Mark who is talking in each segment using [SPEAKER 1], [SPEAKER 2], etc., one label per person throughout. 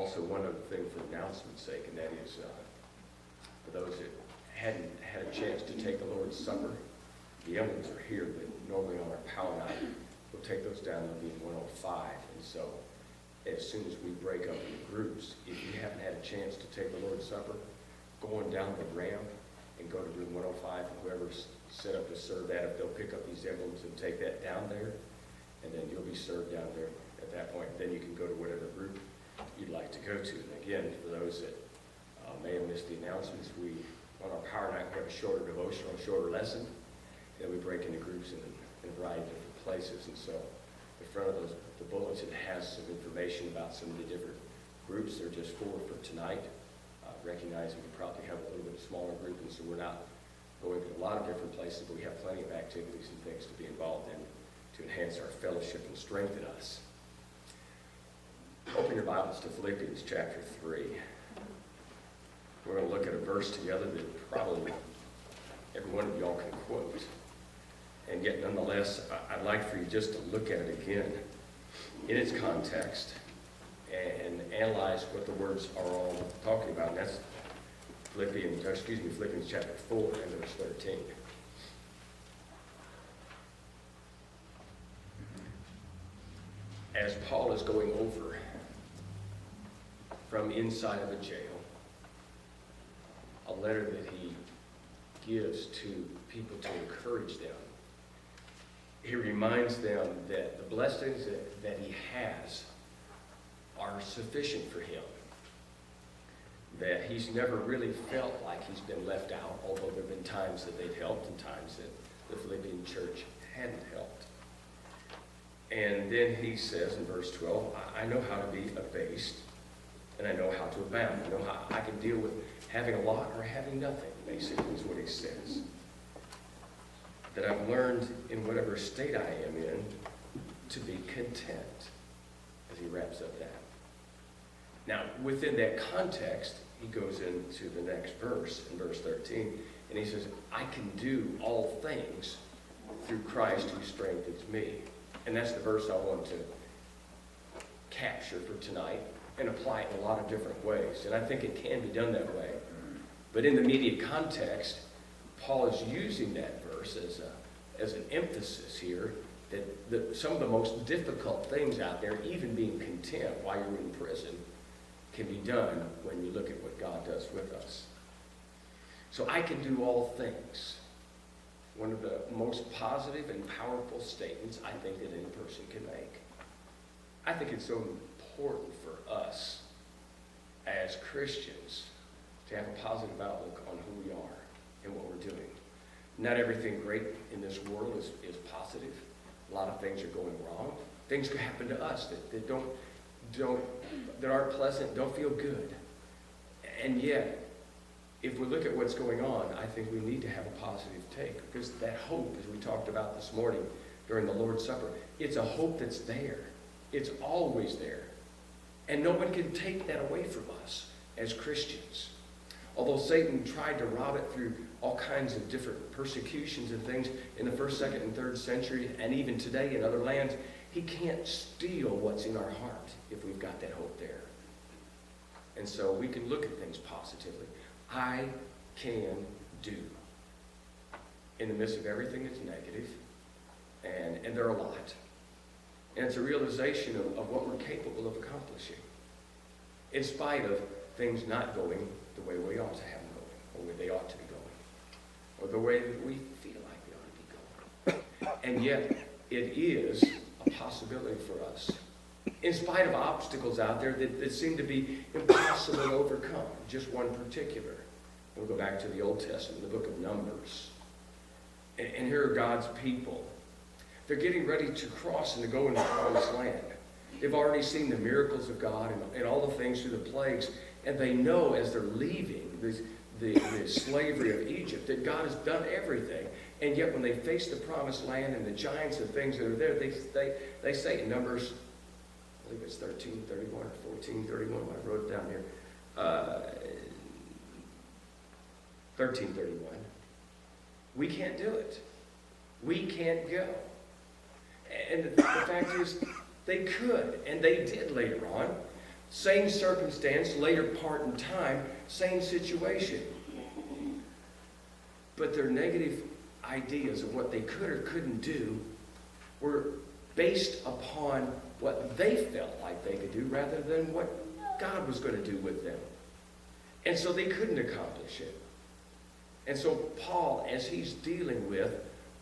[SPEAKER 1] Also, one other thing for announcement's sake, and that is for those that hadn't had a chance to take the Lord's Supper, the emblems are here, but normally on our power night, we'll take those down. They'll be in 105. And so as soon as we break up into groups, if you haven't had a chance to take the Lord's Supper, go on down the ramp and go to room 105, and whoever's set up to serve that, if they'll pick up these emblems and take that down there, and then you'll be served down there at that point. Then you can go to whatever group you'd like to go to. And again, for those that may have missed the announcements, on our power night, we have a shorter devotional, a shorter lesson, and we break into groups in a variety of different places. And so the front of the bulletin has some information about some of the different groups. They're just 4 for tonight, recognizing we probably have a little bit smaller group, and so we're not going to a lot of different places, but we have plenty of activities and things to be involved in to enhance our fellowship and strengthen us. Open your Bibles to Philippians chapter 3. We're going to look at a verse together that probably every one of y'all can quote. And yet, nonetheless, I'd like for you just to look at it again in its context and analyze what the words are all talking about. And that's Philippians chapter 4 and verse 13. As Paul is going over from inside of a jail, a letter that he gives to people to encourage them, he reminds them that the blessings that he has are sufficient for him. That he's never really felt like he's been left out, although there have been times that they've helped and times that the Philippian church hadn't helped. And then he says in verse 12, I know how to be abased, and I know how to abound. I know how I can deal with having a lot or having nothing, basically is what he says. That I've learned in whatever state I am in to be content, as he wraps up that. Now, within that context, he goes into the next verse, in verse 13, and he says, I can do all things through Christ who strengthens me. And that's the verse I want to capture for tonight and apply it in a lot of different ways. And I think it can be done that way. But in the immediate context, Paul is using that verse as an emphasis here that some of the most difficult things out there, even being content while you're in prison, can be done when you look at what God does with us. So I can do all things. One of the most positive and powerful statements I think that any person can make. I think it's so important for us as Christians to have a positive outlook on who we are and what we're doing. Not everything great in this world is positive. A lot of things are going wrong. Things can happen to us that aren't pleasant, don't feel good. And yet, if we look at what's going on, I think we need to have a positive take, because that hope, as we talked about this morning during the Lord's Supper, it's a hope that's there. It's always there. And no one can take that away from us as Christians. Although Satan tried to rob it through all kinds of different persecutions and things in the 1st, 2nd, and 3rd century, and even today in other lands, he can't steal what's in our heart if we've got that hope there. And so we can look at things positively. I can do. In the midst of everything that's negative, and there are a lot. And it's a realization of what we're capable of accomplishing, in spite of things not going the way we ought to have them going, or where they ought to be going, or the way that we feel like they ought to be going. And yet, it is a possibility for us, in spite of obstacles out there that seem to be impossible to overcome. Just one particular. We'll go back to the Old Testament, the book of Numbers. And here are God's people. They're getting ready to cross and to go into the promised land. They've already seen the miracles of God and all the things through the plagues. And they know as they're leaving the slavery of Egypt that God has done everything. And yet when they face the promised land and the giants and things that are there, they say in Numbers, I believe it's 13:31 or 14:31, I wrote it down here. 13:31. We can't do it. We can't go. And the fact is, they could, and they did later on. Same circumstance, later part in time, same situation. But their negative ideas of what they could or couldn't do were based upon what they felt like they could do rather than what God was going to do with them. And so they couldn't accomplish it. And so Paul, as he's dealing with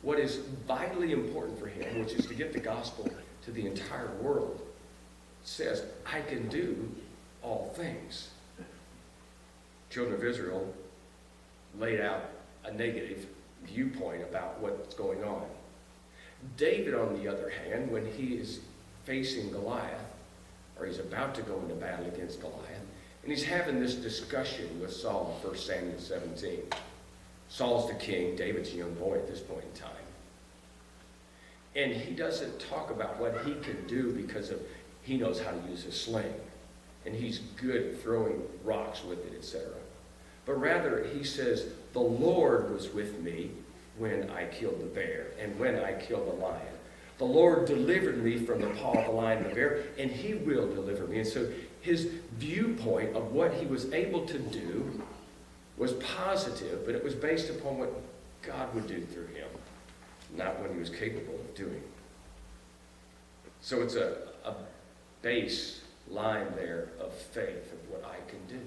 [SPEAKER 1] what is vitally important for him, which is to get the gospel to the entire world, says, I can do all things. Children of Israel laid out a negative viewpoint about what's going on. David, on the other hand, when he is facing Goliath, or he's about to go into battle against Goliath, and he's having this discussion with Saul in 1 Samuel 17. Saul's the king, David's a young boy at this point in time. And he doesn't talk about what he can do because he knows how to use a sling. And he's good at throwing rocks with it, etc. But rather, he says, the Lord was with me when I killed the bear and when I killed the lion. The Lord delivered me from the paw of the lion and the bear, and he will deliver me. And so his viewpoint of what he was able to do was positive, but it was based upon what God would do through him, not what he was capable of doing. So it's a base line there of faith of what I can do.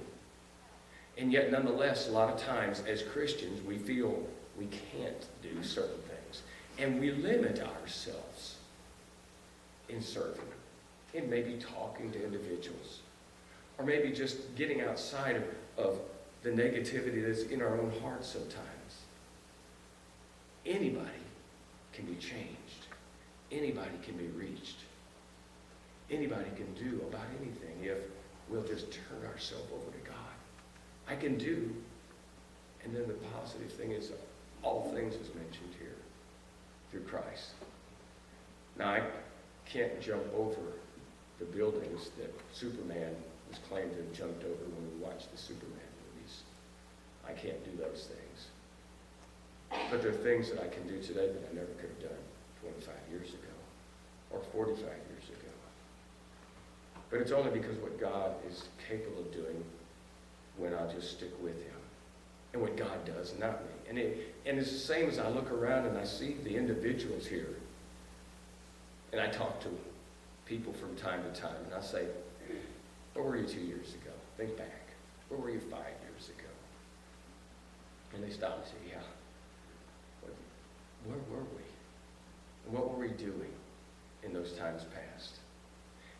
[SPEAKER 1] And yet, nonetheless, a lot of times as Christians, we feel we can't do certain things. And we limit ourselves in serving, in maybe talking to individuals, or maybe just getting outside of the negativity that's in our own hearts sometimes. Anybody can be changed. Anybody can be reached. Anybody can do about anything if we'll just turn ourselves over to God. I can do, and then the positive thing is all things is mentioned here through Christ. Now, I can't jump over the buildings that Superman was claimed to have jumped over when we watched the Superman movies. I can't do those things. But there are things that I can do today that I never could have done 25 years ago or 45 years ago. But it's only because what God is capable of doing when I'll just stick with him. And what God does, not me. And it's the same as I look around and I see the individuals here. And I talk to people from time to time. And I say, where were you 2 years ago? Think back. Where were you 5 years ago? And they stop and say, yeah. Where were we? And what were we doing in those times past?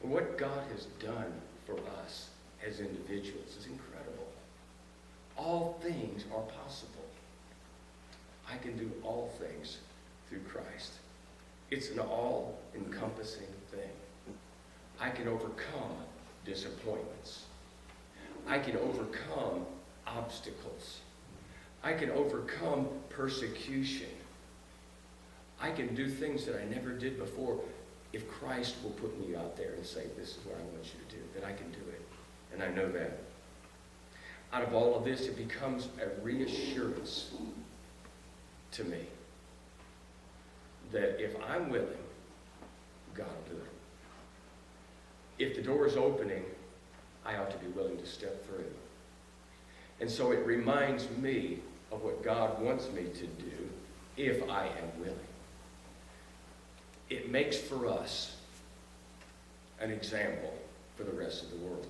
[SPEAKER 1] And what God has done for us as individuals is incredible. All things are possible. I can do all things through Christ. It's an all-encompassing thing. I can overcome disappointments. I can overcome obstacles. I can overcome persecution. I can do things that I never did before. If Christ will put me out there and say, this is what I want you to do, then I can do it. And I know that. Out of all of this, it becomes a reassurance to me that if I'm willing, God will do it. If the door is opening, I ought to be willing to step through. And so it reminds me of what God wants me to do if I am willing. It makes for us an example for the rest of the world.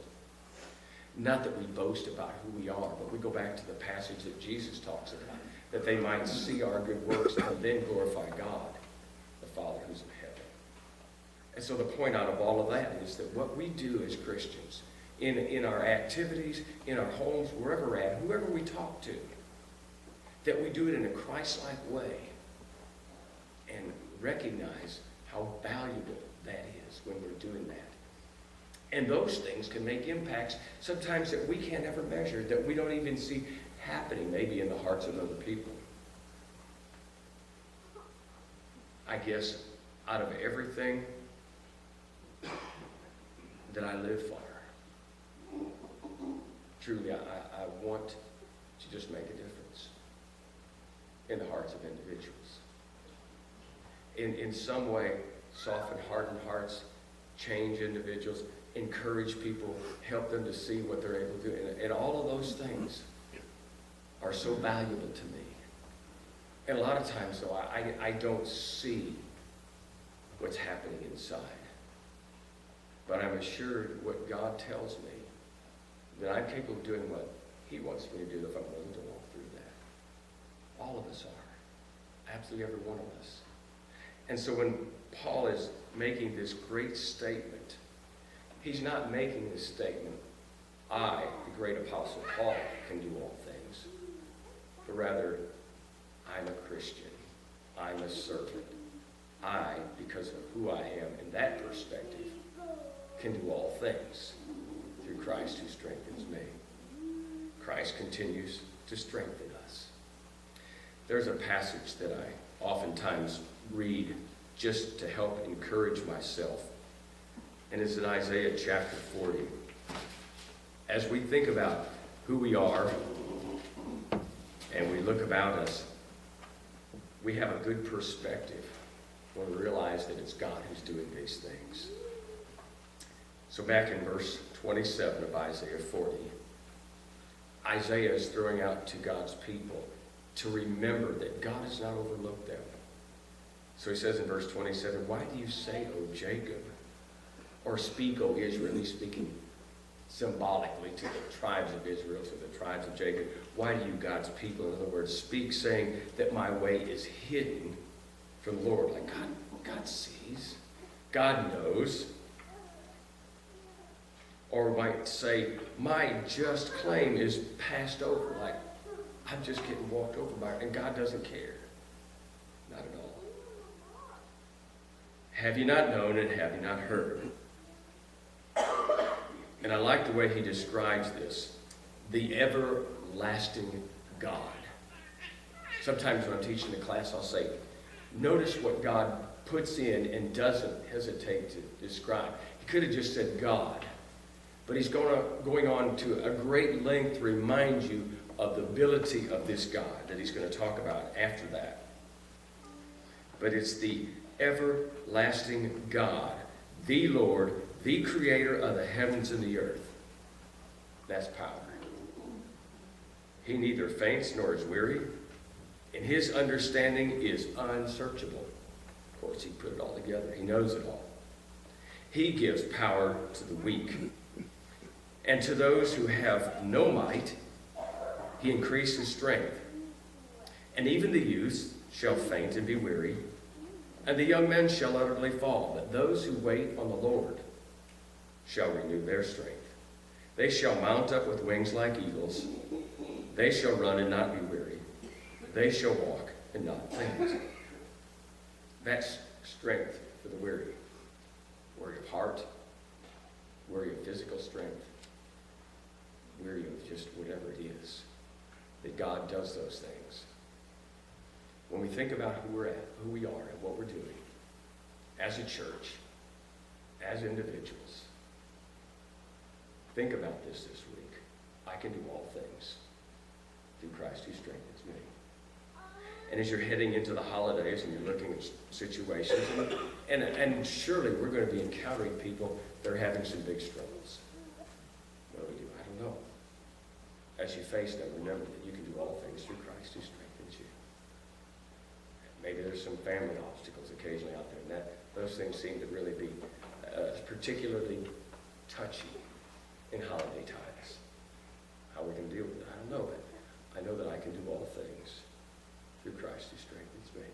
[SPEAKER 1] Not that we boast about who we are, but we go back to the passage that Jesus talks about, that they might see our good works and then glorify God, the Father who's in heaven. And so the point out of all of that is that what we do as Christians, in our activities, in our homes, wherever we're at, whoever we talk to, that we do it in a Christ-like way and recognize how valuable that is when we're doing that. And those things can make impacts sometimes that we can't ever measure, that we don't even see happening maybe in the hearts of other people. I guess out of everything that I live for, truly I want to just make a difference in the hearts of individuals. In some way, soften hardened hearts, change individuals, encourage people, help them to see what they're able to do. And all of those things are so valuable to me. And a lot of times, though, I don't see what's happening inside. But I'm assured what God tells me, that I'm capable of doing what he wants me to do if I'm willing to walk through that. All of us are. Absolutely every one of us. And so when Paul is making this great statement, he's not making this statement, I, the great apostle Paul, can do all things. But rather, I'm a Christian. I'm a servant. I, because of who I am in that perspective, can do all things through Christ who strengthens me. Christ continues to strengthen us. There's a passage that I oftentimes read just to help encourage myself, and it's in Isaiah chapter 40. As we think about who we are and we look about us, we have a good perspective when we realize that it's God who's doing these things. So back in verse 27 of Isaiah 40, Isaiah is throwing out to God's people to remember that God has not overlooked them. So he says in verse 27, why do you say, O Jacob, or speak, O Israel? He's speaking symbolically to the tribes of Israel, to the tribes of Jacob. Why do you, God's people, in other words, speak, saying that my way is hidden from the Lord? Like God sees, God knows. Or might say, my just claim is passed over. Like, I'm just getting walked over by it, and God doesn't care. Not at all. Have you not known and have you not heard? And I like the way he describes this. The everlasting God. Sometimes when I'm teaching the class, I'll say, notice what God puts in and doesn't hesitate to describe. He could have just said God. But he's going on to a great length to remind you of the ability of this God that he's going to talk about after that. But it's the everlasting God, the Lord, the creator of the heavens and the earth. That's power. He neither faints nor is weary, and his understanding is unsearchable. Of course, he put it all together. He knows it all. He gives power to the weak. And to those who have no might, he increases strength. And even the youths shall faint and be weary, and the young men shall utterly fall. But those who wait on the Lord shall renew their strength. They shall mount up with wings like eagles. They shall run and not be weary. They shall walk and not faint. That's strength for the weary. Weary of heart, weary of physical strength, weary of just whatever it is. That God does those things. When we think about who we're at, who we are, and what we're doing, as a church, as individuals, think about this week. I can do all things through Christ who strengthens me. And as you're heading into the holidays and you're looking at situations, and surely we're going to be encountering people that are having some big struggles. What do we do? I don't know. As you face them, remember that you can do all things through Christ who strengthens you. Maybe there's some family obstacles occasionally out there, and those things seem to really be particularly touchy in holiday times. How we can deal with it, I don't know, but I know that I can do all things through Christ who strengthens me.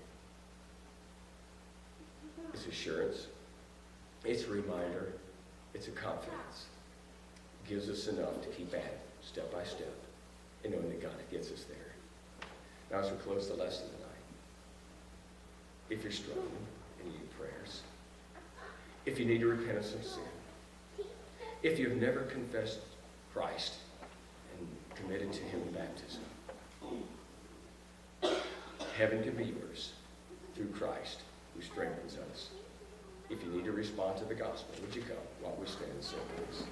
[SPEAKER 1] It's assurance. It's a reminder. It's a confidence. It gives us enough to keep at it, step by step, and knowing that God gets us there. Now as we close the lesson tonight, if you're struggling and you need prayers, if you need to repent of some sin, if you've never confessed Christ and committed to him in baptism, heaven can be yours through Christ who strengthens us. If you need to respond to the gospel, would you come while we stand and sing, please?